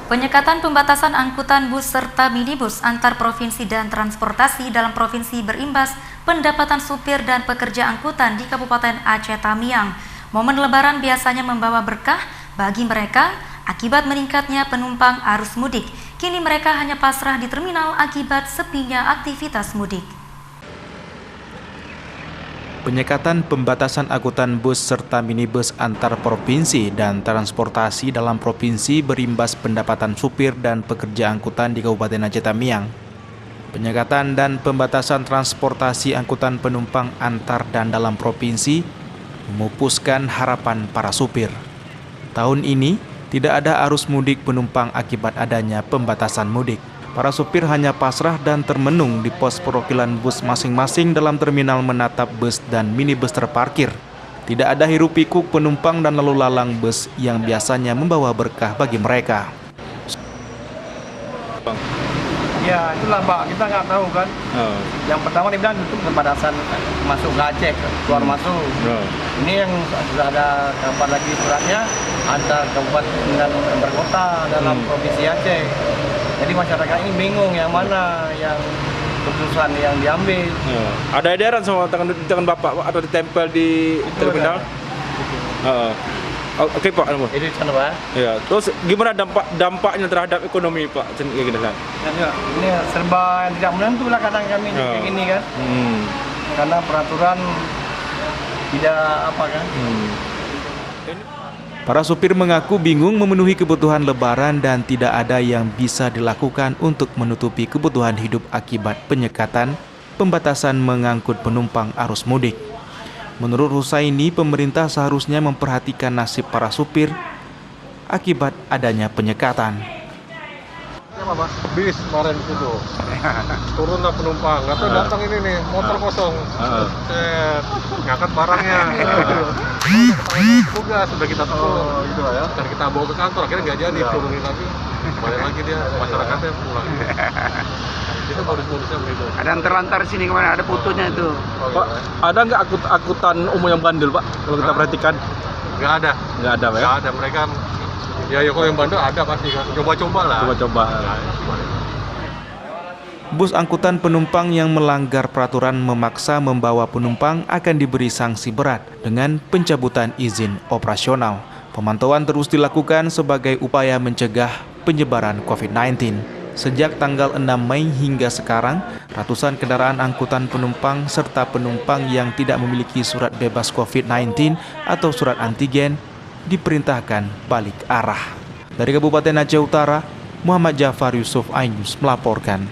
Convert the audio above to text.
Penyekatan pembatasan angkutan bus serta minibus antar provinsi dan transportasi dalam provinsi berimbas pendapatan supir dan pekerja angkutan di Kabupaten Aceh Tamiang. Momen Lebaran biasanya membawa berkah bagi mereka akibat meningkatnya penumpang arus mudik. Kini mereka hanya pasrah di terminal akibat sepinya aktivitas mudik. Penyekatan pembatasan angkutan bus serta minibus antar provinsi dan transportasi dalam provinsi berimbas pendapatan supir dan pekerja angkutan di Kabupaten Aceh Tamiang. Penyekatan dan pembatasan transportasi angkutan penumpang antar dan dalam provinsi memupuskan harapan para supir. Tahun ini tidak ada arus mudik penumpang akibat adanya pembatasan mudik. Para supir hanya pasrah dan termenung di pos perwakilan bus masing-masing dalam terminal menatap bus dan minibus terparkir. Tidak ada hiruk pikuk penumpang dan lalu lalang bus yang biasanya membawa berkah bagi mereka. Ya itulah Pak, kita nggak tahu kan. Yang pertama dia bilang itu pembatasan masuk ke Aceh, keluar masuk. Ini yang sudah ada kapan lagi suratnya antar kabupaten dan berkota dalam provinsi Aceh. Jadi masyarakat ini bingung yang mana yang keputusan yang diambil. Ada edaran sama tangan Bapak atau ditempel di Itu terminal? Oke Pak. Itu sana Pak. Ya. Terus gimana dampaknya terhadap ekonomi Pak? Ini serba yang tidak menentu lah kadang kami kayak gini kan. Karena peraturan tidak apa kan. Para supir mengaku bingung memenuhi kebutuhan Lebaran dan tidak ada yang bisa dilakukan untuk menutupi kebutuhan hidup akibat penyekatan pembatasan mengangkut penumpang arus mudik. Menurut Husaini, pemerintah seharusnya memperhatikan nasib para supir akibat adanya penyekatan. Bis kemarin itu turunlah penumpang, nggak tahu datang ini nih motor kosong, ngangkat barangnya, tugas sudah kita turun gitu ya, dan kita bawa ke kantor, akhirnya nggak jadi turunin lagi, balik lagi dia masyarakatnya pulang. Itu modus-modusnya begitu. Ada yang terlantar sini kemana, ada fotonya itu. Pak, ada nggak angkutan umum yang bandel Pak? Kalau kita perhatikan? Nggak ada Pak ya? nggak ada, mereka ya kalau yang bandel ada pasti kan, coba-coba lah. Bus angkutan penumpang yang melanggar peraturan memaksa membawa penumpang akan diberi sanksi berat dengan pencabutan izin operasional. Pemantauan terus dilakukan sebagai upaya mencegah penyebaran COVID-19. Sejak tanggal 6 Mei hingga sekarang, ratusan kendaraan angkutan penumpang serta penumpang yang tidak memiliki surat bebas COVID-19 atau surat antigen diperintahkan balik arah. Dari Kabupaten Aceh Utara, Muhammad Jafar Yusuf iNews melaporkan.